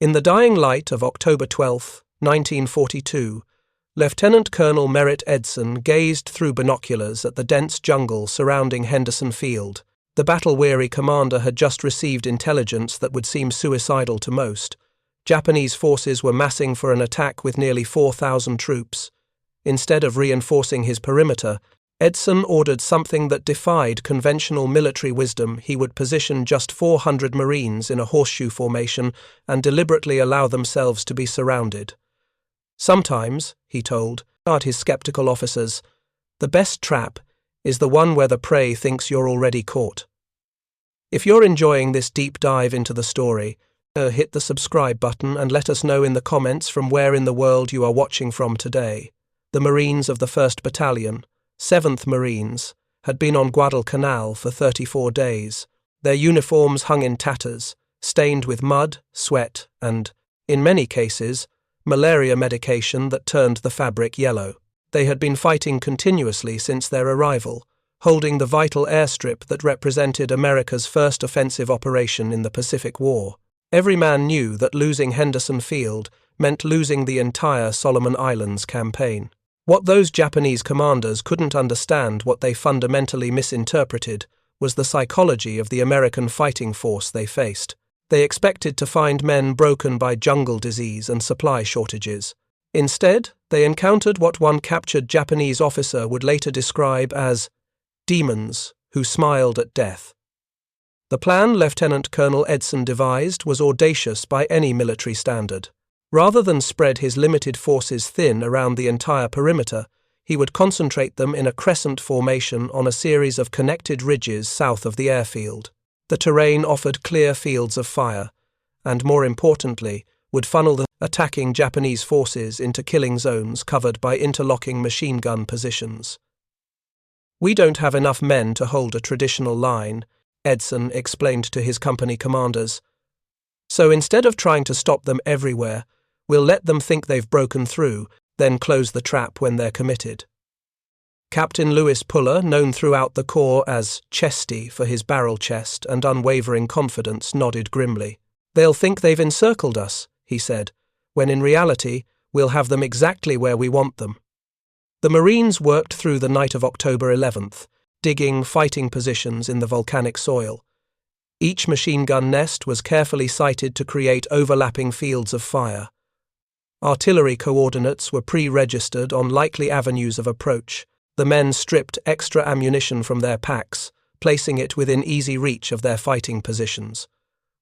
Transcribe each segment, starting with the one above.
In the dying light of October 12, 1942, Lieutenant Colonel Merritt Edson gazed through binoculars at the dense jungle surrounding Henderson Field. The battle-weary commander had just received intelligence that would seem suicidal to most. Japanese forces were massing for an attack with nearly 4,000 troops. Instead of reinforcing his perimeter, Edson ordered something that defied conventional military wisdom. He would position just 400 Marines in a horseshoe formation and deliberately allow themselves to be surrounded. Sometimes, he told his skeptical officers, the best trap is the one where the prey thinks you're already caught. If you're enjoying this deep dive into the story, hit the subscribe button and let us know in the comments from where in the world you are watching from today. The Marines of the First Battalion, 7th Marines, had been on Guadalcanal for 34 days. Their uniforms hung in tatters, stained with mud, sweat, and, in many cases, malaria medication that turned the fabric yellow. They had been fighting continuously since their arrival, holding the vital airstrip that represented America's first offensive operation in the Pacific War. Every man knew that losing Henderson Field meant losing the entire Solomon Islands campaign. What those Japanese commanders couldn't understand, what they fundamentally misinterpreted, was the psychology of the American fighting force they faced. They expected to find men broken by jungle disease and supply shortages. Instead, they encountered what one captured Japanese officer would later describe as demons who smiled at death. The plan Lieutenant Colonel Edson devised was audacious by any military standard. Rather than spread his limited forces thin around the entire perimeter, he would concentrate them in a crescent formation on a series of connected ridges south of the airfield. The terrain offered clear fields of fire, and more importantly, would funnel the attacking Japanese forces into killing zones covered by interlocking machine gun positions. "We don't have enough men to hold a traditional line," Edson explained to his company commanders. "So instead of trying to stop them everywhere, we'll let them think they've broken through, then close the trap when they're committed." Captain Lewis Puller, known throughout the Corps as Chesty for his barrel chest and unwavering confidence, nodded grimly. "They'll think they've encircled us," he said, "when in reality, we'll have them exactly where we want them." The Marines worked through the night of October 11th, digging fighting positions in the volcanic soil. Each machine gun nest was carefully sited to create overlapping fields of fire. Artillery coordinates were pre-registered on likely avenues of approach. The men stripped extra ammunition from their packs, placing it within easy reach of their fighting positions.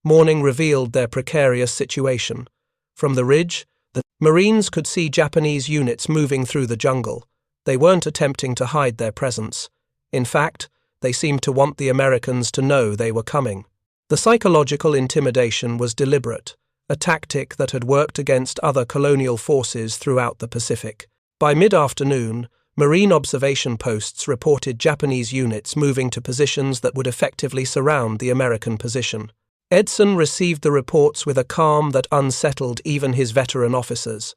Morning revealed their precarious situation. From the ridge, the Marines could see Japanese units moving through the jungle. They weren't attempting to hide their presence. In fact, they seemed to want the Americans to know they were coming. The psychological intimidation was deliberate, a tactic that had worked against other colonial forces throughout the Pacific. By mid-afternoon, Marine observation posts reported Japanese units moving to positions that would effectively surround the American position. Edson received the reports with a calm that unsettled even his veteran officers.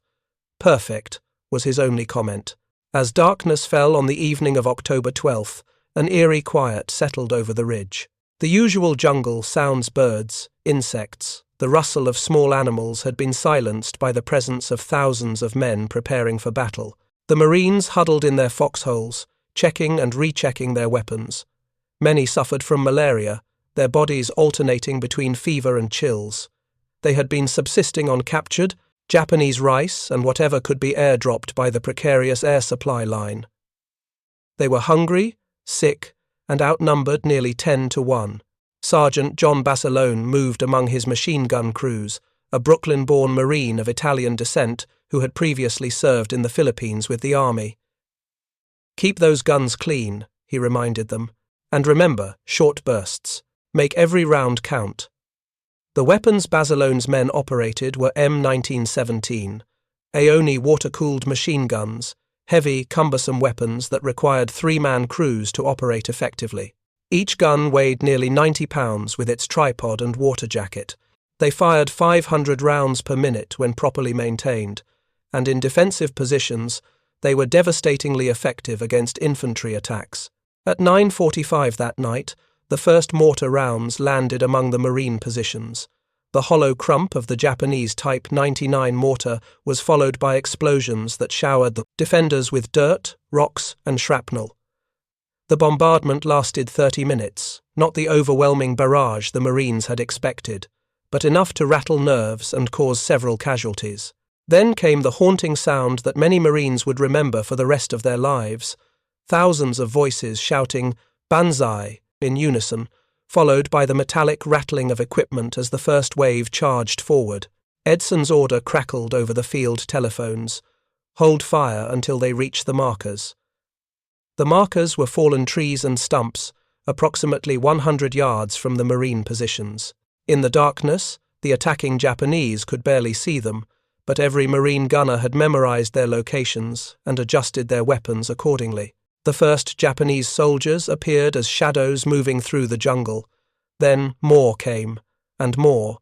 "Perfect," was his only comment. As darkness fell on the evening of October 12th, an eerie quiet settled over the ridge. The usual jungle sounds, birds, insects, the rustle of small animals had been silenced by the presence of thousands of men preparing for battle. The Marines huddled in their foxholes, checking and rechecking their weapons. Many suffered from malaria, their bodies alternating between fever and chills. They had been subsisting on captured Japanese rice and whatever could be airdropped by the precarious air supply line. They were hungry, sick, and outnumbered nearly 10-1. Sergeant John Basilone moved among his machine gun crews, a Brooklyn-born Marine of Italian descent who had previously served in the Philippines with the army. "Keep those guns clean," he reminded them, "and remember, short bursts. Make every round count." The weapons Basilone's men operated were M1917, Aoni water-cooled machine guns, heavy, cumbersome weapons that required three-man crews to operate effectively. Each gun weighed nearly 90 pounds with its tripod and water jacket. They fired 500 rounds per minute when properly maintained, and in defensive positions, they were devastatingly effective against infantry attacks. At 9:45 that night, the first mortar rounds landed among the Marine positions. The hollow crump of the Japanese Type 99 mortar was followed by explosions that showered the defenders with dirt, rocks, and shrapnel. The bombardment lasted 30 minutes, not the overwhelming barrage the Marines had expected, but enough to rattle nerves and cause several casualties. Then came the haunting sound that many Marines would remember for the rest of their lives: thousands of voices shouting "Banzai" in unison, followed by the metallic rattling of equipment as the first wave charged forward. Edson's order crackled over the field telephones: "Hold fire until they reach the markers." The markers were fallen trees and stumps, approximately 100 yards from the Marine positions. In the darkness, the attacking Japanese could barely see them, but every Marine gunner had memorized their locations and adjusted their weapons accordingly. The first Japanese soldiers appeared as shadows moving through the jungle. Then more came, and more,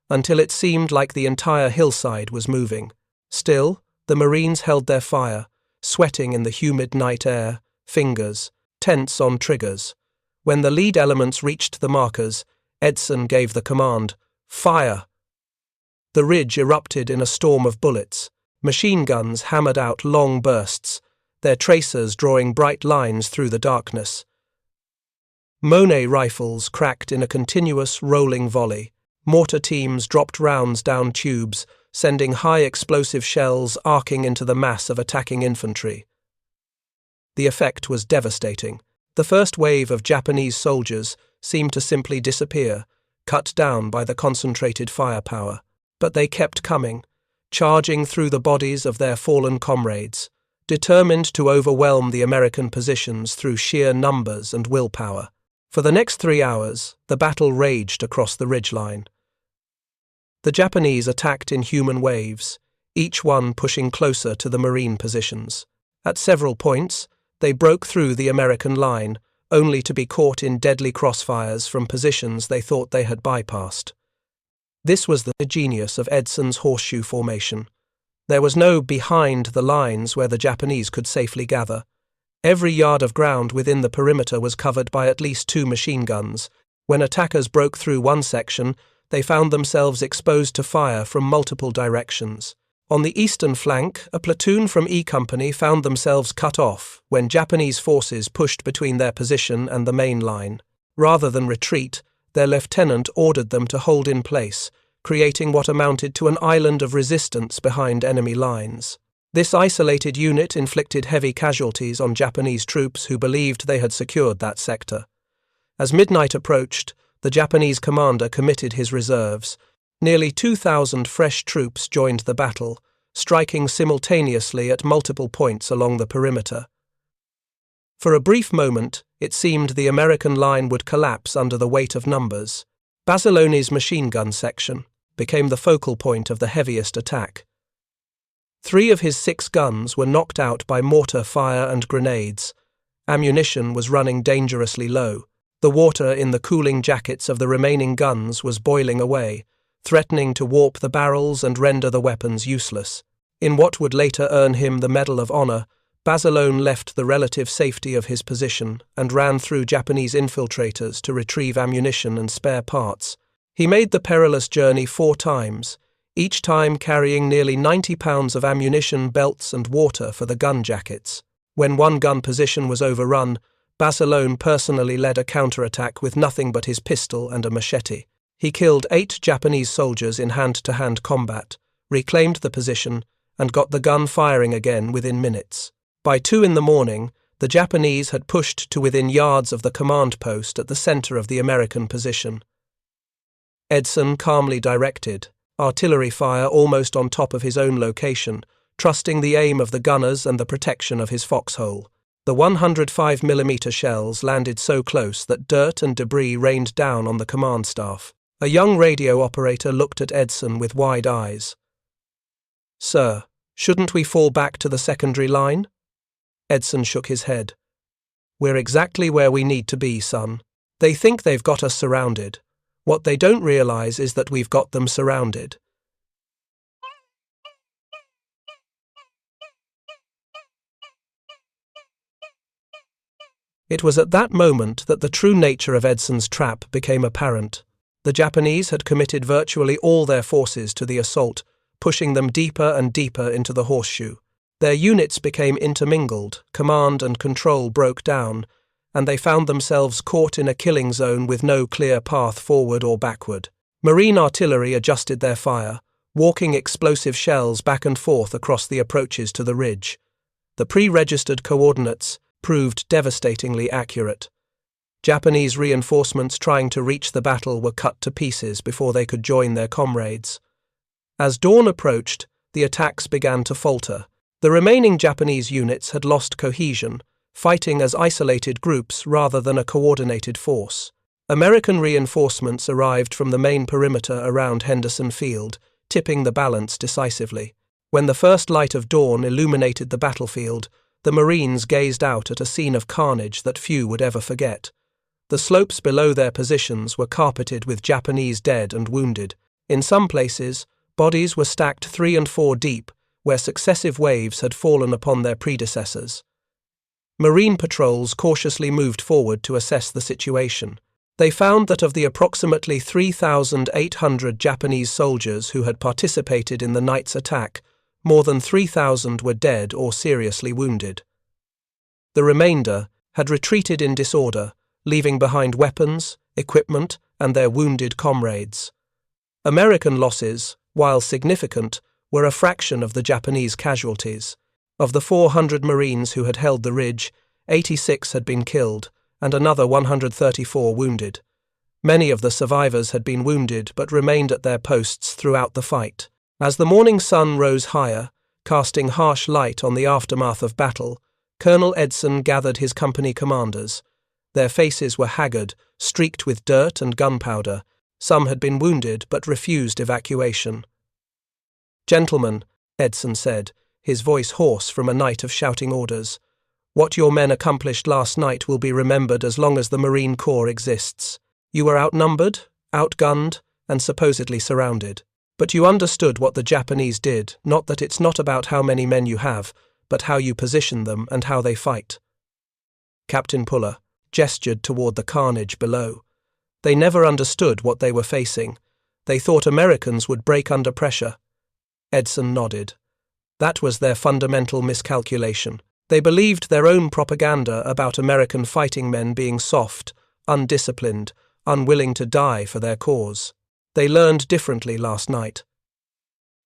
until it seemed like the entire hillside was moving. Still, the Marines held their fire, sweating in the humid night air, fingers tense on triggers. When the lead elements reached the markers, Edson gave the command, "Fire!" The ridge erupted in a storm of bullets. Machine guns hammered out long bursts, their tracers drawing bright lines through the darkness. Monet rifles cracked in a continuous rolling volley. Mortar teams dropped rounds down tubes, sending high explosive shells arcing into the mass of attacking infantry. The effect was devastating. The first wave of Japanese soldiers seemed to simply disappear, cut down by the concentrated firepower. But they kept coming, charging through the bodies of their fallen comrades, determined to overwhelm the American positions through sheer numbers and willpower. For the next 3 hours, the battle raged across the ridgeline. The Japanese attacked in human waves, each one pushing closer to the Marine positions. At several points, they broke through the American line, only to be caught in deadly crossfires from positions they thought they had bypassed. This was the genius of Edson's horseshoe formation. There was no behind the lines where the Japanese could safely gather. Every yard of ground within the perimeter was covered by at least 2 machine guns. When attackers broke through one section, they found themselves exposed to fire from multiple directions. On the eastern flank, a platoon from E Company found themselves cut off when Japanese forces pushed between their position and the main line. Rather than retreat, their lieutenant ordered them to hold in place, creating what amounted to an island of resistance behind enemy lines. This isolated unit inflicted heavy casualties on Japanese troops who believed they had secured that sector. As midnight approached, the Japanese commander committed his reserves. Nearly 2,000 fresh troops joined the battle, striking simultaneously at multiple points along the perimeter. For a brief moment, it seemed the American line would collapse under the weight of numbers. Basiloni's machine gun section became the focal point of the heaviest attack. 3 of his 6 guns were knocked out by mortar fire and grenades. Ammunition was running dangerously low. The water in the cooling jackets of the remaining guns was boiling away, threatening to warp the barrels and render the weapons useless. In what would later earn him the Medal of Honor, Basilone left the relative safety of his position and ran through Japanese infiltrators to retrieve ammunition and spare parts. He made the perilous journey 4 times, each time carrying nearly 90 pounds of ammunition, belts, and water for the gun jackets. When one gun position was overrun, Basilone personally led a counterattack with nothing but his pistol and a machete. He killed 8 Japanese soldiers in hand-to-hand combat, reclaimed the position, and got the gun firing again within minutes. By 2 in the morning, the Japanese had pushed to within yards of the command post at the center of the American position. Edson calmly directed artillery fire almost on top of his own location, trusting the aim of the gunners and the protection of his foxhole. The 105mm shells landed so close that dirt and debris rained down on the command staff. A young radio operator looked at Edson with wide eyes. "Sir, shouldn't we fall back to the secondary line?" Edson shook his head. "We're exactly where we need to be, son. They think they've got us surrounded. What they don't realize is that we've got them surrounded." It was at that moment that the true nature of Edson's trap became apparent. The Japanese had committed virtually all their forces to the assault, pushing them deeper and deeper into the horseshoe. Their units became intermingled, command and control broke down, and they found themselves caught in a killing zone with no clear path forward or backward. Marine artillery adjusted their fire, walking explosive shells back and forth across the approaches to the ridge. The pre-registered coordinates proved devastatingly accurate. Japanese reinforcements trying to reach the battle were cut to pieces before they could join their comrades. As dawn approached, the attacks began to falter. The remaining Japanese units had lost cohesion, fighting as isolated groups rather than a coordinated force. American reinforcements arrived from the main perimeter around Henderson Field, tipping the balance decisively. When the first light of dawn illuminated the battlefield, the Marines gazed out at a scene of carnage that few would ever forget. The slopes below their positions were carpeted with Japanese dead and wounded. In some places, bodies were stacked 3 and 4 deep, where successive waves had fallen upon their predecessors. Marine patrols cautiously moved forward to assess the situation. They found that of the approximately 3,800 Japanese soldiers who had participated in the night's attack, more than 3,000 were dead or seriously wounded. The remainder had retreated in disorder, leaving behind weapons, equipment, and their wounded comrades. American losses, while significant, were a fraction of the Japanese casualties. Of the 400 Marines who had held the ridge, 86 had been killed, and another 134 wounded. Many of the survivors had been wounded but remained at their posts throughout the fight. As the morning sun rose higher, casting harsh light on the aftermath of battle, Colonel Edson gathered his company commanders. Their faces were haggard, streaked with dirt and gunpowder. Some had been wounded but refused evacuation. "Gentlemen," Edson said, his voice hoarse from a night of shouting orders, "what your men accomplished last night will be remembered as long as the Marine Corps exists. You were outnumbered, outgunned, and supposedly surrounded. But you understood what the Japanese did, not that it's not about how many men you have, but how you position them and how they fight." Captain Puller gestured toward the carnage below. They never understood what they were facing. They thought Americans would break under pressure. Edson nodded. That was their fundamental miscalculation. They believed their own propaganda about American fighting men being soft, undisciplined, unwilling to die for their cause. They learned differently last night.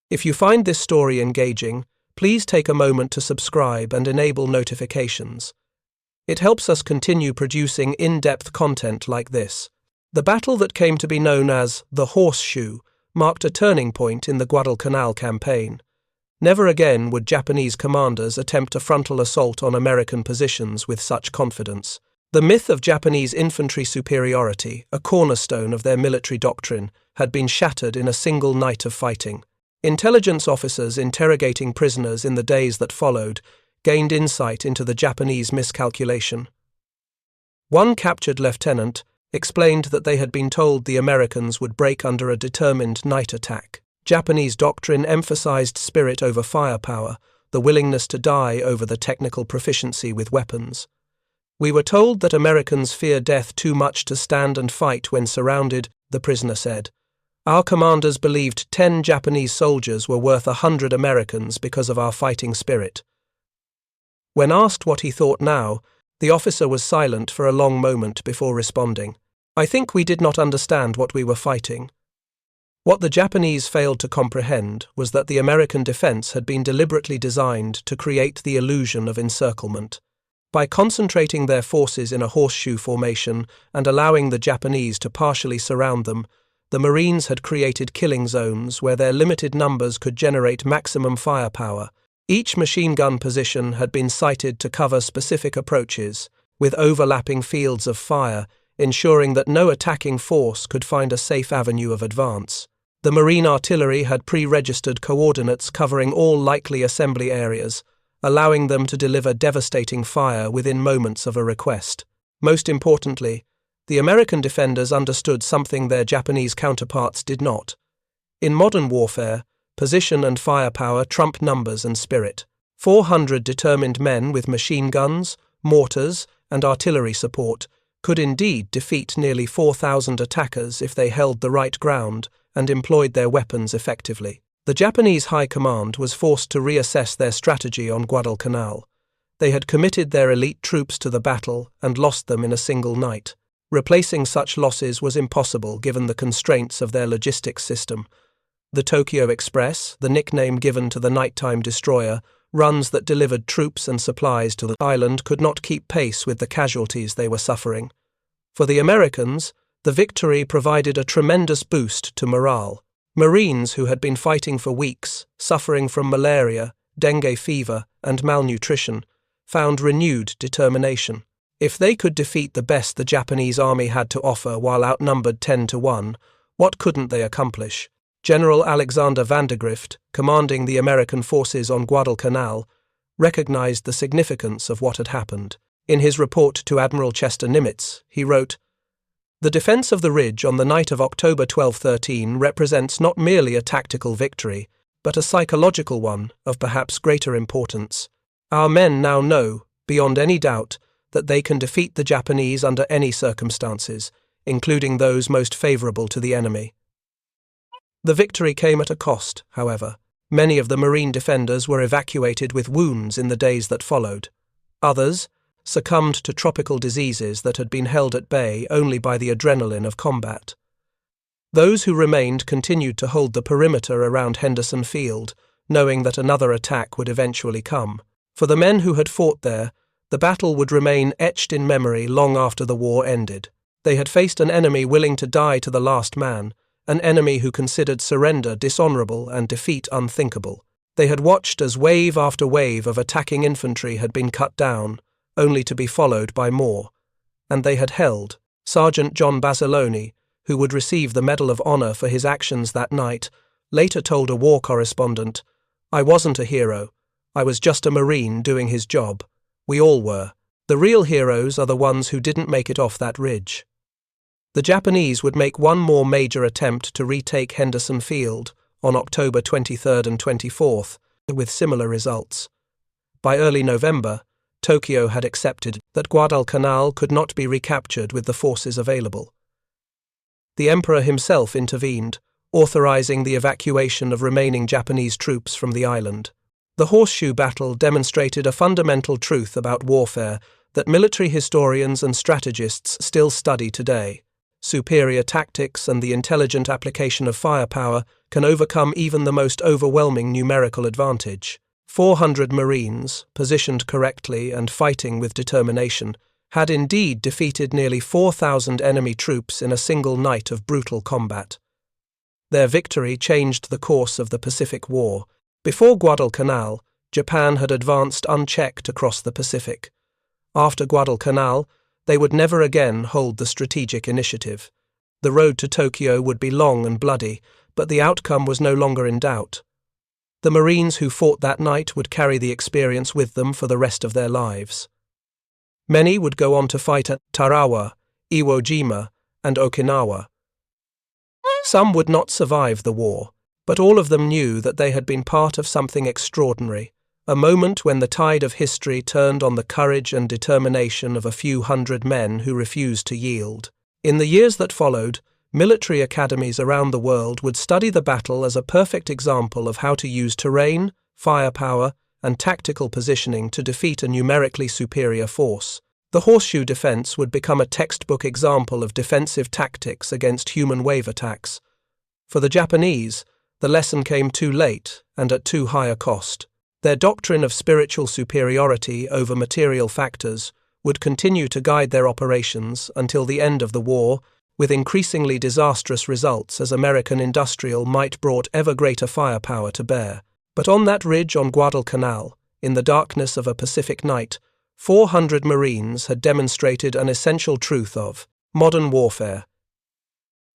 If you find this story engaging, please take a moment to subscribe and enable notifications. It helps us continue producing in-depth content like this. The battle that came to be known as the Horseshoe marked a turning point in the Guadalcanal campaign. Never again would Japanese commanders attempt a frontal assault on American positions with such confidence. The myth of Japanese infantry superiority, a cornerstone of their military doctrine, had been shattered in a single night of fighting. Intelligence officers interrogating prisoners in the days that followed gained insight into the Japanese miscalculation. One captured lieutenant explained that they had been told the Americans would break under a determined night attack. Japanese doctrine emphasized spirit over firepower, the willingness to die over the technical proficiency with weapons. "We were told that Americans fear death too much to stand and fight when surrounded," the prisoner said. "Our commanders believed 10 Japanese soldiers were worth 100 Americans because of our fighting spirit." When asked what he thought now, the officer was silent for a long moment before responding. "I think we did not understand what we were fighting." What the Japanese failed to comprehend was that the American defense had been deliberately designed to create the illusion of encirclement. By concentrating their forces in a horseshoe formation and allowing the Japanese to partially surround them, the Marines had created killing zones where their limited numbers could generate maximum firepower. Each machine gun position had been sited to cover specific approaches, with overlapping fields of fire, ensuring that no attacking force could find a safe avenue of advance. The Marine artillery had pre-registered coordinates covering all likely assembly areas, allowing them to deliver devastating fire within moments of a request. Most importantly, the American defenders understood something their Japanese counterparts did not. In modern warfare, position and firepower trump numbers and spirit. 400 determined men with machine guns, mortars, and artillery support could indeed defeat nearly 4,000 attackers if they held the right ground and employed their weapons effectively. The Japanese High Command was forced to reassess their strategy on Guadalcanal. They had committed their elite troops to the battle and lost them in a single night. Replacing such losses was impossible given the constraints of their logistics system. The Tokyo Express, the nickname given to the nighttime destroyer, runs that delivered troops and supplies to the island, could not keep pace with the casualties they were suffering. For the Americans, the victory provided a tremendous boost to morale. Marines who had been fighting for weeks, suffering from malaria, dengue fever, and malnutrition, found renewed determination. If they could defeat the best the Japanese army had to offer while outnumbered 10-1, what couldn't they accomplish? General Alexander Vandergrift, commanding the American forces on Guadalcanal, recognized the significance of what had happened. In his report to Admiral Chester Nimitz, he wrote, "The defense of the ridge on the night of October 12-13 represents not merely a tactical victory, but a psychological one of perhaps greater importance. Our men now know, beyond any doubt, that they can defeat the Japanese under any circumstances, including those most favorable to the enemy." The victory came at a cost, however. Many of the Marine defenders were evacuated with wounds in the days that followed. Others succumbed to tropical diseases that had been held at bay only by the adrenaline of combat. Those who remained continued to hold the perimeter around Henderson Field, knowing that another attack would eventually come. For the men who had fought there, the battle would remain etched in memory long after the war ended. They had faced an enemy willing to die to the last man, an enemy who considered surrender dishonorable and defeat unthinkable. They had watched as wave after wave of attacking infantry had been cut down, only to be followed by more. And they had held. Sergeant John Basilone, who would receive the Medal of Honor for his actions that night, later told a war correspondent, "I wasn't a hero. I was just a Marine doing his job. We all were. The real heroes are the ones who didn't make it off that ridge." The Japanese would make one more major attempt to retake Henderson Field on October 23rd and 24th, with similar results. By early November, Tokyo had accepted that Guadalcanal could not be recaptured with the forces available. The Emperor himself intervened, authorizing the evacuation of remaining Japanese troops from the island. The horseshoe battle demonstrated a fundamental truth about warfare that military historians and strategists still study today. Superior tactics and the intelligent application of firepower can overcome even the most overwhelming numerical advantage. 400 Marines, positioned correctly and fighting with determination, had indeed defeated nearly 4,000 enemy troops in a single night of brutal combat. Their victory changed the course of the Pacific War. Before Guadalcanal, Japan had advanced unchecked across the Pacific. After Guadalcanal, they would never again hold the strategic initiative. The road to Tokyo would be long and bloody, but the outcome was no longer in doubt. The Marines who fought that night would carry the experience with them for the rest of their lives. Many would go on to fight at Tarawa, Iwo Jima, and Okinawa. Some would not survive the war, but all of them knew that they had been part of something extraordinary, a moment when the tide of history turned on the courage and determination of a few hundred men who refused to yield. In the years that followed, military academies around the world would study the battle as a perfect example of how to use terrain, firepower, and tactical positioning to defeat a numerically superior force. The horseshoe defense would become a textbook example of defensive tactics against human wave attacks. For the Japanese, the lesson came too late and at too high a cost. Their doctrine of spiritual superiority over material factors would continue to guide their operations until the end of the war, with increasingly disastrous results as American industrial might brought ever greater firepower to bear. But on that ridge on Guadalcanal, in the darkness of a Pacific night, 400 Marines had demonstrated an essential truth of modern warfare.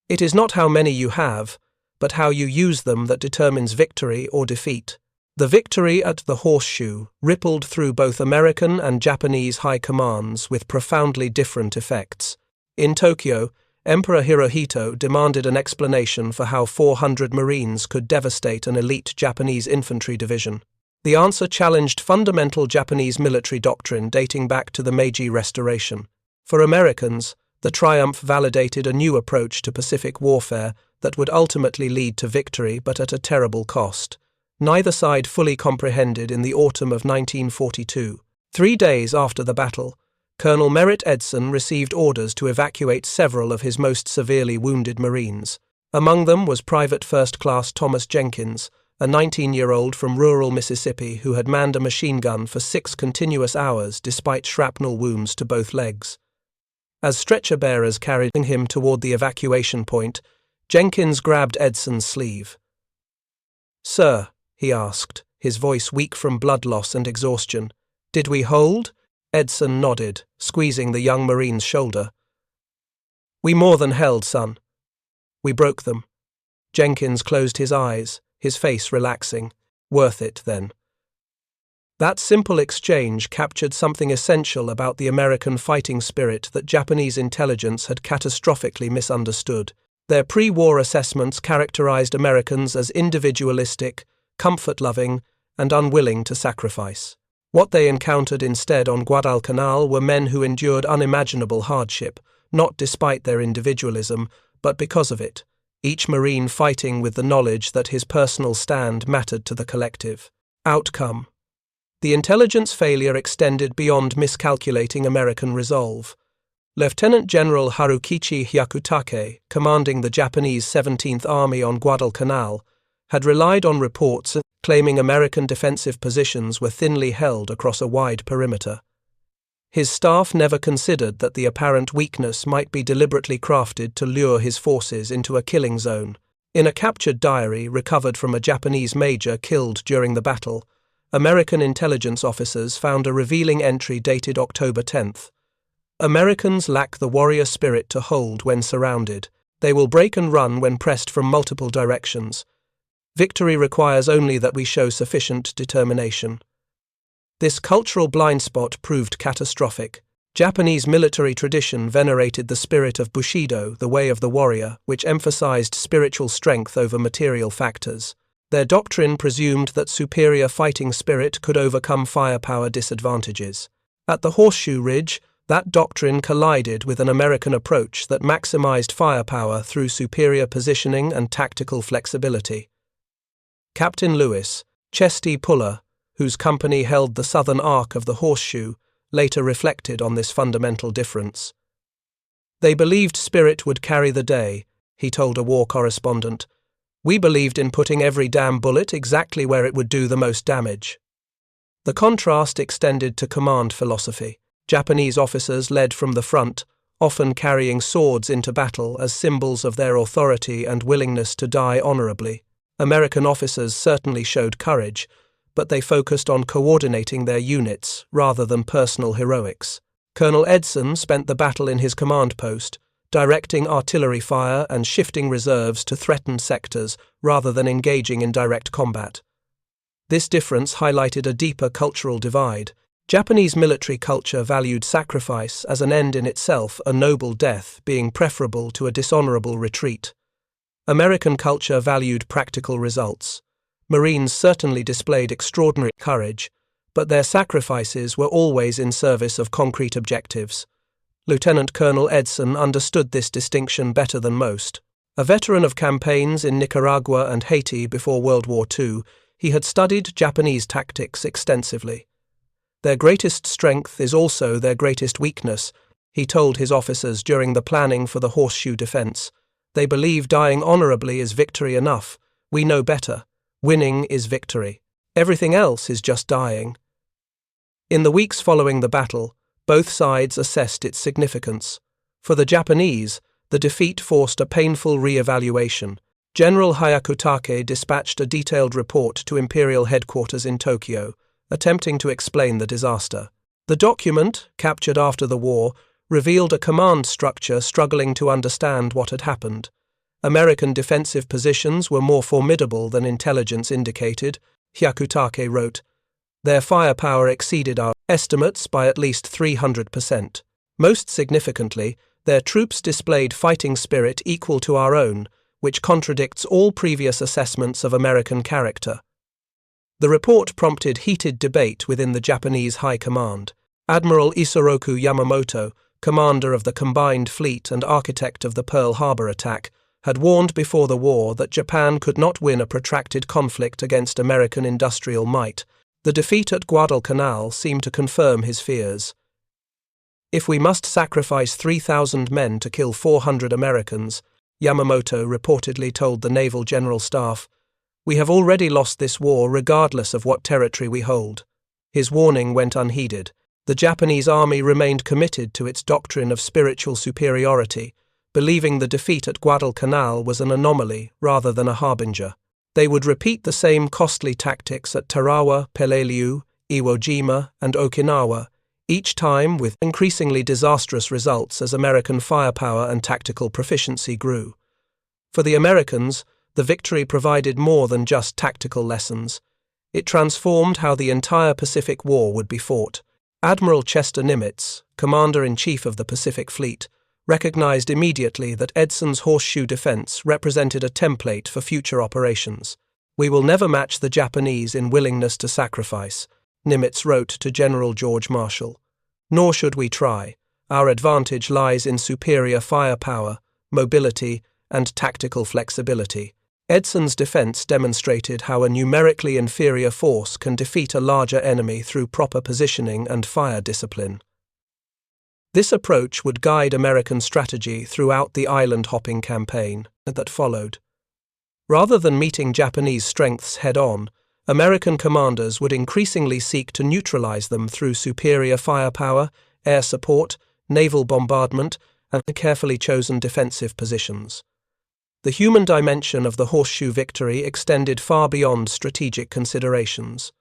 It is not how many you have, but how you use them that determines victory or defeat. The victory at the Horseshoe rippled through both American and Japanese high commands with profoundly different effects. In Tokyo, Emperor Hirohito demanded an explanation for how 400 Marines could devastate an elite Japanese infantry division. The answer challenged fundamental Japanese military doctrine dating back to the Meiji Restoration. For Americans, the triumph validated a new approach to Pacific warfare that would ultimately lead to victory, but at a terrible cost. Neither side fully comprehended in the autumn of 1942. 3 days after the battle, Colonel Merritt Edson received orders to evacuate several of his most severely wounded Marines. Among them was Private First Class Thomas Jenkins, a 19-year-old from rural Mississippi who had manned a machine gun for 6 continuous hours despite shrapnel wounds to both legs. As stretcher-bearers carried him toward the evacuation point, Jenkins grabbed Edson's sleeve. "Sir," he asked, his voice weak from blood loss and exhaustion, "did we hold?" Edson nodded, squeezing the young Marine's shoulder. "We more than held, son. We broke them." Jenkins closed his eyes, his face relaxing. "Worth it, then." That simple exchange captured something essential about the American fighting spirit that Japanese intelligence had catastrophically misunderstood. Their pre-war assessments characterized Americans as individualistic, comfort-loving, and unwilling to sacrifice. What they encountered instead on Guadalcanal were men who endured unimaginable hardship, not despite their individualism, but because of it, each Marine fighting with the knowledge that his personal stand mattered to the collective. Outcome: the intelligence failure extended beyond miscalculating American resolve. Lieutenant General Harukichi Hyakutake, commanding the Japanese 17th Army on Guadalcanal, had relied on reports claiming American defensive positions were thinly held across a wide perimeter. His staff never considered that the apparent weakness might be deliberately crafted to lure his forces into a killing zone. In a captured diary recovered from a Japanese major killed during the battle, American intelligence officers found a revealing entry dated October 10th. "Americans lack the warrior spirit to hold when surrounded. They will break and run when pressed from multiple directions. Victory requires only that we show sufficient determination." This cultural blind spot proved catastrophic. Japanese military tradition venerated the spirit of Bushido, the way of the warrior, which emphasized spiritual strength over material factors. Their doctrine presumed that superior fighting spirit could overcome firepower disadvantages. At the Horseshoe Ridge, that doctrine collided with an American approach that maximized firepower through superior positioning and tactical flexibility. Captain Lewis, Chesty Puller, whose company held the southern arc of the Horseshoe, later reflected on this fundamental difference. "They believed spirit would carry the day," he told a war correspondent. "We believed in putting every damn bullet exactly where it would do the most damage." The contrast extended to command philosophy. Japanese officers led from the front, often carrying swords into battle as symbols of their authority and willingness to die honorably. American officers certainly showed courage, but they focused on coordinating their units rather than personal heroics. Colonel Edson spent the battle in his command post, directing artillery fire and shifting reserves to threatened sectors rather than engaging in direct combat. This difference highlighted a deeper cultural divide. Japanese military culture valued sacrifice as an end in itself, a noble death being preferable to a dishonorable retreat. American culture valued practical results. Marines certainly displayed extraordinary courage, but their sacrifices were always in service of concrete objectives. Lieutenant Colonel Edson understood this distinction better than most. A veteran of campaigns in Nicaragua and Haiti before World War II, he had studied Japanese tactics extensively. "Their greatest strength is also their greatest weakness," he told his officers during the planning for the Horseshoe defense. "They believe dying honorably is victory enough. We know better. Winning is victory. Everything else is just dying." In the weeks following the battle, both sides assessed its significance. For the Japanese, the defeat forced a painful re-evaluation. General Hyakutake dispatched a detailed report to Imperial headquarters in Tokyo, attempting to explain the disaster. The document, captured after the war, revealed a command structure struggling to understand what had happened. American defensive positions were more formidable than intelligence indicated, Hyakutake wrote. Their firepower exceeded our estimates by at least 300%. Most significantly, their troops displayed fighting spirit equal to our own, which contradicts all previous assessments of American character. The report prompted heated debate within the Japanese High Command. Admiral Isoroku Yamamoto, commander of the combined fleet and architect of the Pearl Harbor attack, had warned before the war that Japan could not win a protracted conflict against American industrial might. The defeat at Guadalcanal seemed to confirm his fears. "If we must sacrifice 3,000 men to kill 400 Americans," Yamamoto reportedly told the Naval General Staff, "we have already lost this war regardless of what territory we hold." His warning went unheeded. The Japanese army remained committed to its doctrine of spiritual superiority, believing the defeat at Guadalcanal was an anomaly rather than a harbinger. They would repeat the same costly tactics at Tarawa, Peleliu, Iwo Jima, and Okinawa, each time with increasingly disastrous results as American firepower and tactical proficiency grew. For the Americans, the victory provided more than just tactical lessons. It transformed how the entire Pacific War would be fought. Admiral Chester Nimitz, Commander-in-Chief of the Pacific Fleet, recognized immediately that Edson's horseshoe defense represented a template for future operations. "We will never match the Japanese in willingness to sacrifice," Nimitz wrote to General George Marshall. "Nor should we try. Our advantage lies in superior firepower, mobility, and tactical flexibility." Edson's defense demonstrated how a numerically inferior force can defeat a larger enemy through proper positioning and fire discipline. This approach would guide American strategy throughout the island-hopping campaign that followed. Rather than meeting Japanese strengths head-on, American commanders would increasingly seek to neutralize them through superior firepower, air support, naval bombardment, and carefully chosen defensive positions. The human dimension of the horseshoe victory extended far beyond strategic considerations.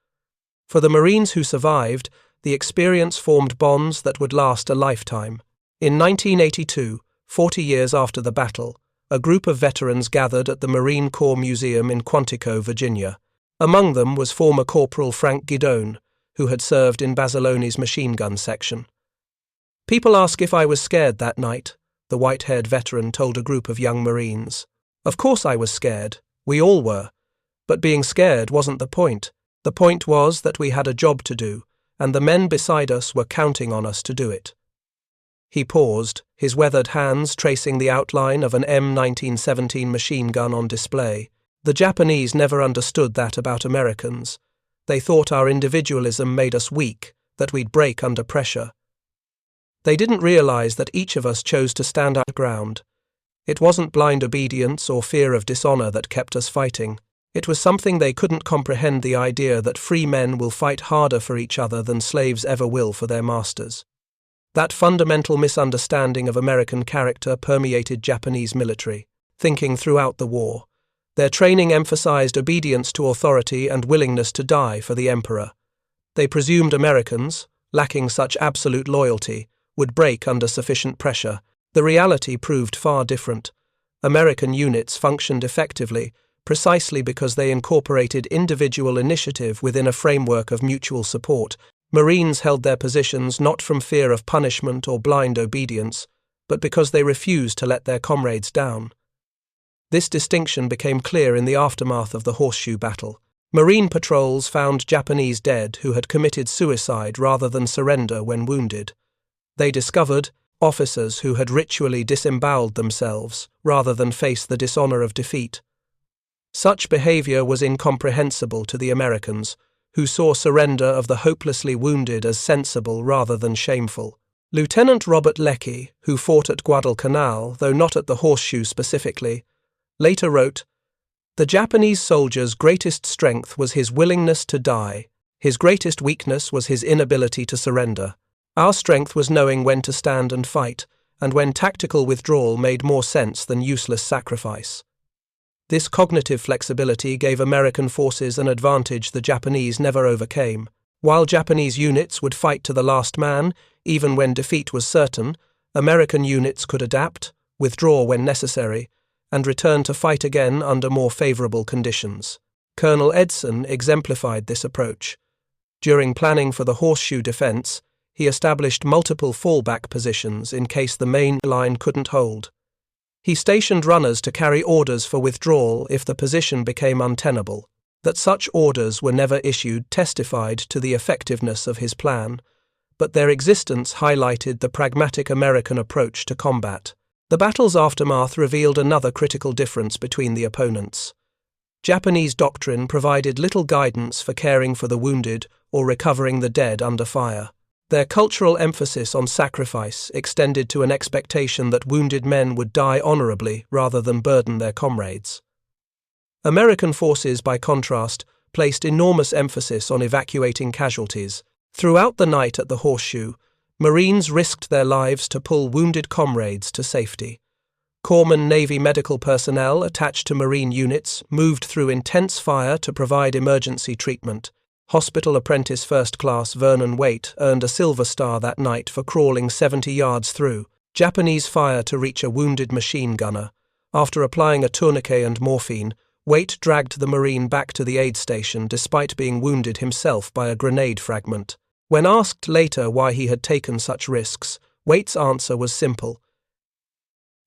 For the Marines who survived, the experience formed bonds that would last a lifetime. In 1982, 40 years after the battle, a group of veterans gathered at the Marine Corps Museum in Quantico, Virginia. Among them was former Corporal Frank Guidone, who had served in Basiloni's machine gun section. "People ask if I was scared that night," the white-haired veteran told a group of young Marines. "Of course I was scared. We all were. But being scared wasn't the point. The point was that we had a job to do, and the men beside us were counting on us to do it." He paused, his weathered hands tracing the outline of an M1917 machine gun on display. "The Japanese never understood that about Americans. They thought our individualism made us weak, that we'd break under pressure. They didn't realize that each of us chose to stand our ground. It wasn't blind obedience or fear of dishonor that kept us fighting. It was something they couldn't comprehend, the idea that free men will fight harder for each other than slaves ever will for their masters." That fundamental misunderstanding of American character permeated Japanese military thinking throughout the war. Their training emphasized obedience to authority and willingness to die for the emperor. They presumed Americans, lacking such absolute loyalty, would break under sufficient pressure. The reality proved far different. American units functioned effectively precisely because they incorporated individual initiative within a framework of mutual support. Marines held their positions not from fear of punishment or blind obedience, but because they refused to let their comrades down. This distinction became clear in the aftermath of the Horseshoe Battle. Marine patrols found Japanese dead who had committed suicide rather than surrender when wounded. They discovered officers who had ritually disemboweled themselves rather than face the dishonor of defeat. Such behavior was incomprehensible to the Americans, who saw surrender of the hopelessly wounded as sensible rather than shameful. Lieutenant Robert Leckie, who fought at Guadalcanal, though not at the Horseshoe specifically, later wrote, "The Japanese soldier's greatest strength was his willingness to die. His greatest weakness was his inability to surrender. Our strength was knowing when to stand and fight, and when tactical withdrawal made more sense than useless sacrifice." This cognitive flexibility gave American forces an advantage the Japanese never overcame. While Japanese units would fight to the last man, even when defeat was certain, American units could adapt, withdraw when necessary, and return to fight again under more favorable conditions. Colonel Edson exemplified this approach. During planning for the Horseshoe defense, he established multiple fallback positions in case the main line couldn't hold. He stationed runners to carry orders for withdrawal if the position became untenable. That such orders were never issued testified to the effectiveness of his plan, but their existence highlighted the pragmatic American approach to combat. The battle's aftermath revealed another critical difference between the opponents. Japanese doctrine provided little guidance for caring for the wounded or recovering the dead under fire. Their cultural emphasis on sacrifice extended to an expectation that wounded men would die honorably rather than burden their comrades. American forces, by contrast, placed enormous emphasis on evacuating casualties. Throughout the night at the Horseshoe, Marines risked their lives to pull wounded comrades to safety. Corpsman Navy medical personnel attached to Marine units moved through intense fire to provide emergency treatment. Hospital apprentice First Class Vernon Waite earned a Silver Star that night for crawling 70 yards through Japanese fire to reach a wounded machine gunner. After applying a tourniquet and morphine, Waite dragged the Marine back to the aid station despite being wounded himself by a grenade fragment. When asked later why he had taken such risks, Waite's answer was simple.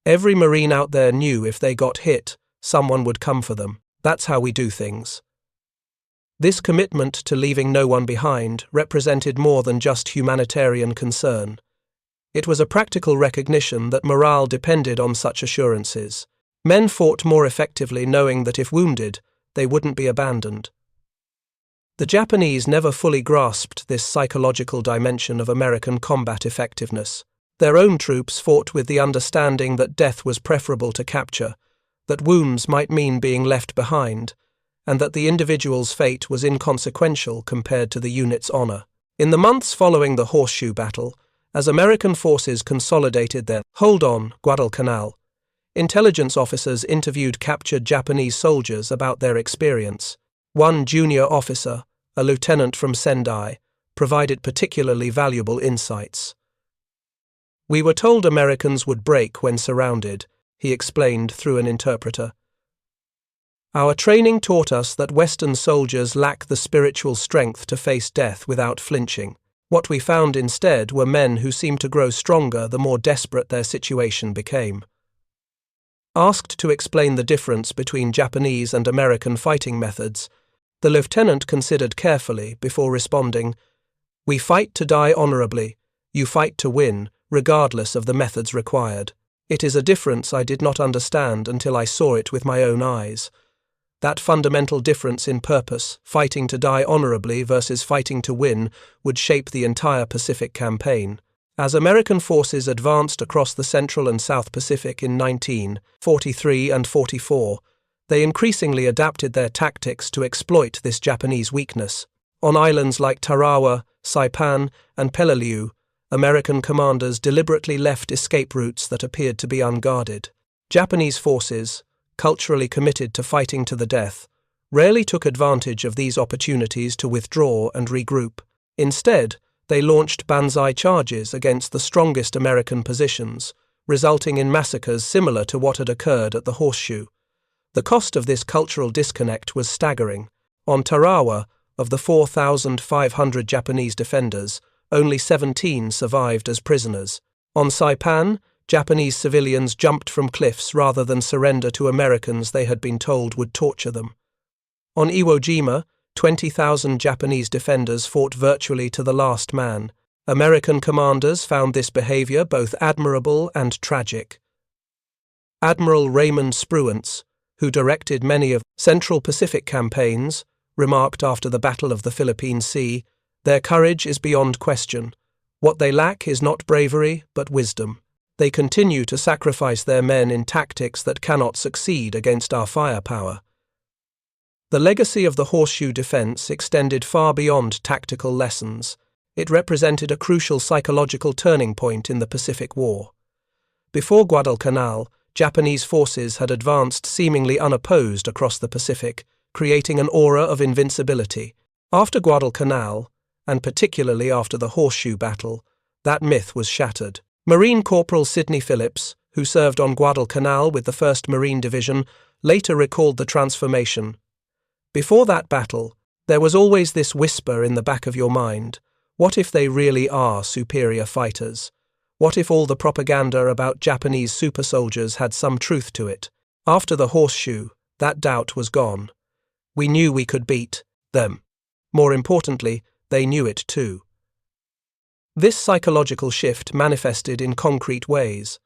Every Marine out there knew if they got hit, someone would come for them. That's how we do things. This commitment to leaving no one behind represented more than just humanitarian concern. It was a practical recognition that morale depended on such assurances. Men fought more effectively knowing that if wounded, they wouldn't be abandoned. The Japanese never fully grasped this psychological dimension of American combat effectiveness. Their own troops fought with the understanding that death was preferable to capture, that wounds might mean being left behind, and that the individual's fate was inconsequential compared to the unit's honor. In the months following the Horseshoe Battle, as American forces consolidated their hold on Guadalcanal, intelligence officers interviewed captured Japanese soldiers about their experience. One junior officer, a lieutenant from Sendai, provided particularly valuable insights. "We were told Americans would break when surrounded," he explained through an interpreter. "Our training taught us that Western soldiers lack the spiritual strength to face death without flinching. What we found instead were men who seemed to grow stronger the more desperate their situation became." Asked to explain the difference between Japanese and American fighting methods, the lieutenant considered carefully before responding, "We fight to die honorably, you fight to win, regardless of the methods required. It is a difference I did not understand until I saw it with my own eyes. That fundamental difference in purpose, fighting to die honorably versus fighting to win, would shape the entire Pacific campaign. As American forces advanced across the Central and South Pacific in 1943 and 44, they increasingly adapted their tactics to exploit this Japanese weakness. On islands like Tarawa, Saipan, and Peleliu, American commanders deliberately left escape routes that appeared to be unguarded. Japanese forces, culturally committed to fighting to the death, rarely took advantage of these opportunities to withdraw and regroup. Instead, they launched banzai charges against the strongest American positions, resulting in massacres similar to what had occurred at the Horseshoe. The cost of this cultural disconnect was staggering. On Tarawa, of the 4,500 Japanese defenders, only 17 survived as prisoners. On Saipan, Japanese civilians jumped from cliffs rather than surrender to Americans they had been told would torture them. On Iwo Jima, 20,000 Japanese defenders fought virtually to the last man. American commanders found this behavior both admirable and tragic. Admiral Raymond Spruance, who directed many of Central Pacific campaigns, remarked after the Battle of the Philippine Sea, "Their courage is beyond question. What they lack is not bravery, but wisdom. They continue to sacrifice their men in tactics that cannot succeed against our firepower." The legacy of the Horseshoe defense extended far beyond tactical lessons. It represented a crucial psychological turning point in the Pacific War. Before Guadalcanal, Japanese forces had advanced seemingly unopposed across the Pacific, creating an aura of invincibility. After Guadalcanal, and particularly after the Horseshoe Battle, that myth was shattered. Marine Corporal Sidney Phillips, who served on Guadalcanal with the 1st Marine Division, later recalled the transformation. "Before that battle, there was always this whisper in the back of your mind, what if they really are superior fighters? What if all the propaganda about Japanese super soldiers had some truth to it? After the Horseshoe, that doubt was gone. We knew we could beat them. More importantly, they knew it too." This psychological shift manifested in concrete ways.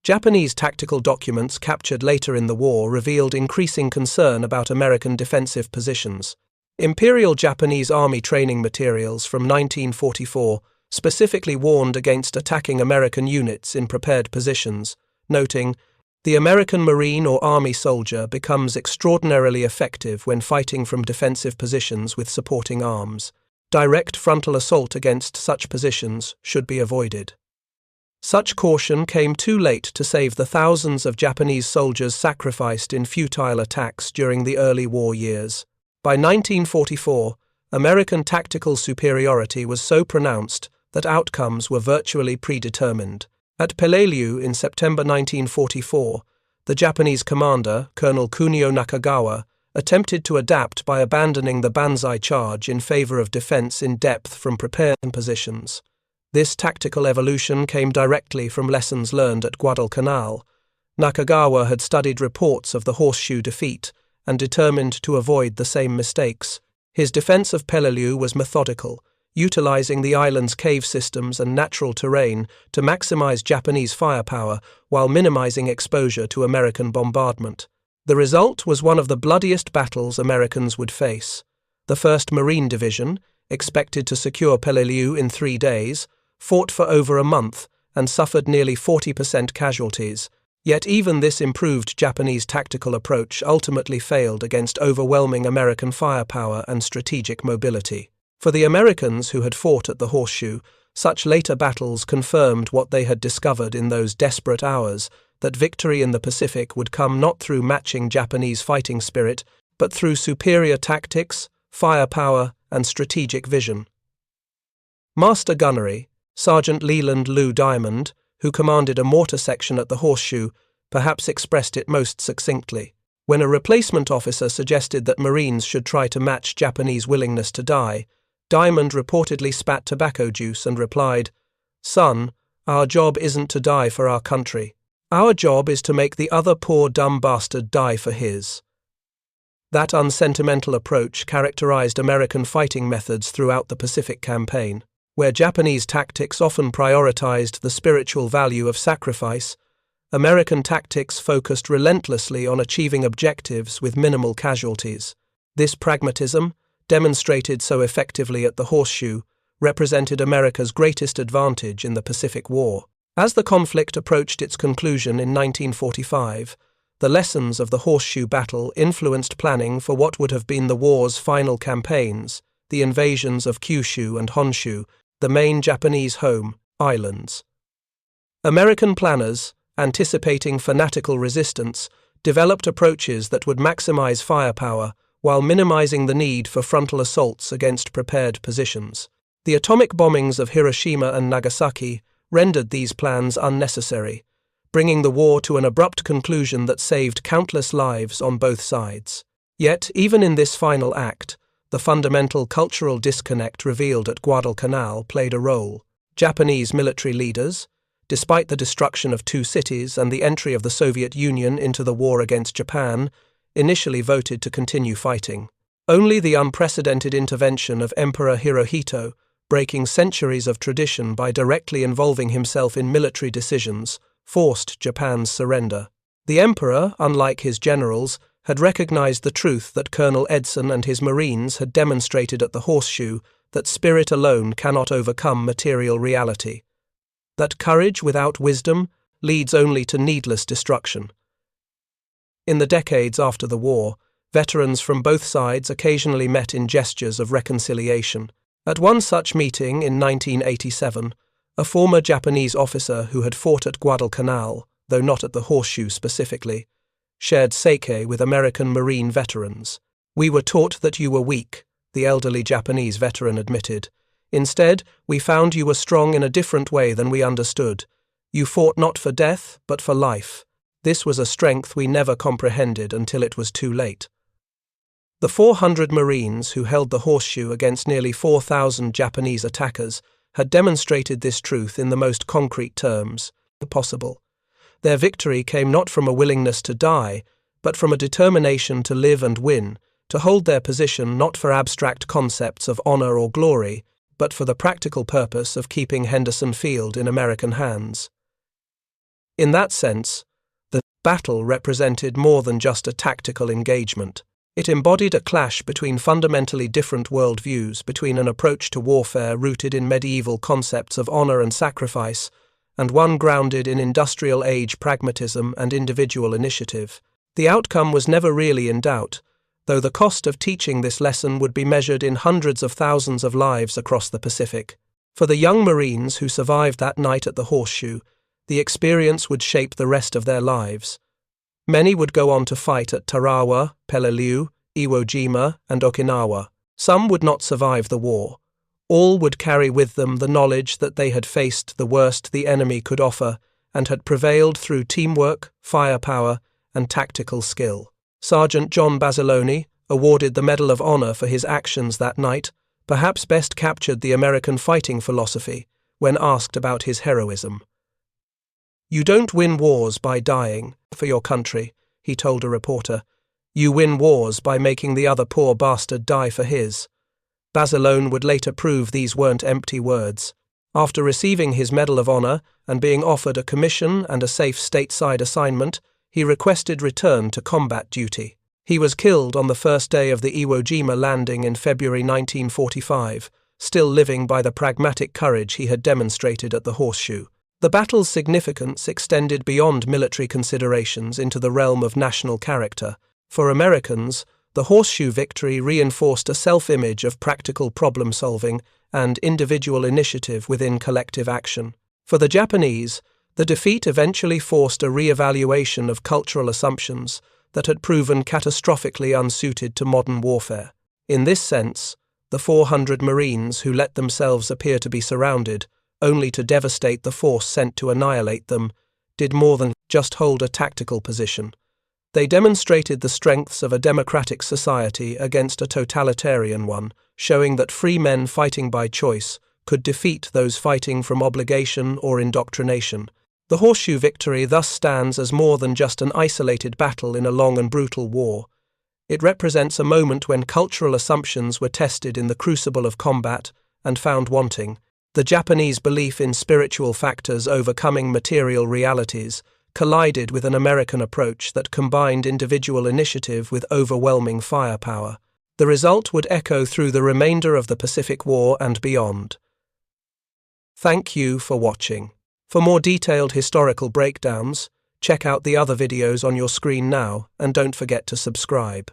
Japanese tactical documents captured later in the war revealed increasing concern about American defensive positions. Imperial Japanese Army training materials from 1944 specifically warned against attacking American units in prepared positions, noting, "The American Marine or Army soldier becomes extraordinarily effective when fighting from defensive positions with supporting arms. Direct frontal assault against such positions should be avoided." Such caution came too late to save the thousands of Japanese soldiers sacrificed in futile attacks during the early war years. By 1944, American tactical superiority was so pronounced that outcomes were virtually predetermined. At Peleliu in September 1944, the Japanese commander, Colonel Kunio Nakagawa, attempted to adapt by abandoning the banzai charge in favor of defense in depth from prepared positions. This tactical evolution came directly from lessons learned at Guadalcanal. Nakagawa had studied reports of the horseshoe defeat and determined to avoid the same mistakes. His defense of Peleliu was methodical, utilizing the island's cave systems and natural terrain to maximize Japanese firepower while minimizing exposure to American bombardment. The result was one of the bloodiest battles Americans would face. The 1st Marine Division, expected to secure Peleliu in 3 days, fought for over a month and suffered nearly 40% casualties. Yet even this improved Japanese tactical approach ultimately failed against overwhelming American firepower and strategic mobility. For the Americans who had fought at the Horseshoe, such later battles confirmed what they had discovered in those desperate hours, that victory in the Pacific would come not through matching Japanese fighting spirit, but through superior tactics, firepower, and strategic vision. Master Gunnery, Sergeant Leland Lou Diamond, who commanded a mortar section at the Horseshoe, perhaps expressed it most succinctly. When a replacement officer suggested that Marines should try to match Japanese willingness to die, Diamond reportedly spat tobacco juice and replied, "Son, our job isn't to die for our country. Our job is to make the other poor dumb bastard die for his." That unsentimental approach characterized American fighting methods throughout the Pacific Campaign. Where Japanese tactics often prioritized the spiritual value of sacrifice, American tactics focused relentlessly on achieving objectives with minimal casualties. This pragmatism, demonstrated so effectively at the Horseshoe, represented America's greatest advantage in the Pacific War. As the conflict approached its conclusion in 1945, the lessons of the Horseshoe Battle influenced planning for what would have been the war's final campaigns, the invasions of Kyushu and Honshu, the main Japanese home islands. American planners, anticipating fanatical resistance, developed approaches that would maximize firepower while minimizing the need for frontal assaults against prepared positions. The atomic bombings of Hiroshima and Nagasaki rendered these plans unnecessary, bringing the war to an abrupt conclusion that saved countless lives on both sides. Yet, even in this final act, the fundamental cultural disconnect revealed at Guadalcanal played a role. Japanese military leaders, despite the destruction of 2 cities and the entry of the Soviet Union into the war against Japan, initially voted to continue fighting. Only the unprecedented intervention of Emperor Hirohito, breaking centuries of tradition by directly involving himself in military decisions, forced Japan's surrender. The emperor, unlike his generals, had recognized the truth that Colonel Edson and his Marines had demonstrated at the Horseshoe, that spirit alone cannot overcome material reality, that courage without wisdom leads only to needless destruction. In the decades after the war, veterans from both sides occasionally met in gestures of reconciliation. At one such meeting in 1987, a former Japanese officer who had fought at Guadalcanal, though not at the Horseshoe specifically, shared sake with American Marine veterans. "We were taught that you were weak," the elderly Japanese veteran admitted. "Instead, we found you were strong in a different way than we understood. You fought not for death, but for life. This was a strength we never comprehended until it was too late." The 400 Marines who held the Horseshoe against nearly 4,000 Japanese attackers had demonstrated this truth in the most concrete terms possible. Their victory came not from a willingness to die, but from a determination to live and win, to hold their position not for abstract concepts of honor or glory, but for the practical purpose of keeping Henderson Field in American hands. In that sense, the battle represented more than just a tactical engagement. It embodied a clash between fundamentally different worldviews, between an approach to warfare rooted in medieval concepts of honor and sacrifice, and one grounded in industrial age pragmatism and individual initiative. The outcome was never really in doubt, though the cost of teaching this lesson would be measured in hundreds of thousands of lives across the Pacific. For the young Marines who survived that night at the Horseshoe, the experience would shape the rest of their lives. Many would go on to fight at Tarawa, Peleliu, Iwo Jima, and Okinawa. Some would not survive the war. All would carry with them the knowledge that they had faced the worst the enemy could offer and had prevailed through teamwork, firepower, and tactical skill. Sergeant John Basilone, awarded the Medal of Honor for his actions that night, perhaps best captured the American fighting philosophy when asked about his heroism. "You don't win wars by dying for your country," he told a reporter. "You win wars by making the other poor bastard die for his." Basilone would later prove these weren't empty words. After receiving his Medal of Honor and being offered a commission and a safe stateside assignment, he requested return to combat duty. He was killed on the first day of the Iwo Jima landing in February 1945, still living by the pragmatic courage he had demonstrated at the Horseshoe. The battle's significance extended beyond military considerations into the realm of national character. For Americans, the Horseshoe victory reinforced a self-image of practical problem-solving and individual initiative within collective action. For the Japanese, the defeat eventually forced a re-evaluation of cultural assumptions that had proven catastrophically unsuited to modern warfare. In this sense, the 400 Marines who let themselves appear to be surrounded, only to devastate the force sent to annihilate them, did more than just hold a tactical position. They demonstrated the strengths of a democratic society against a totalitarian one, showing that free men fighting by choice could defeat those fighting from obligation or indoctrination. The Horseshoe victory thus stands as more than just an isolated battle in a long and brutal war. It represents a moment when cultural assumptions were tested in the crucible of combat and found wanting. The Japanese belief in spiritual factors overcoming material realities collided with an American approach that combined individual initiative with overwhelming firepower. The result would echo through the remainder of the Pacific War and beyond. Thank you for watching. For more detailed historical breakdowns, check out the other videos on your screen now and don't forget to subscribe.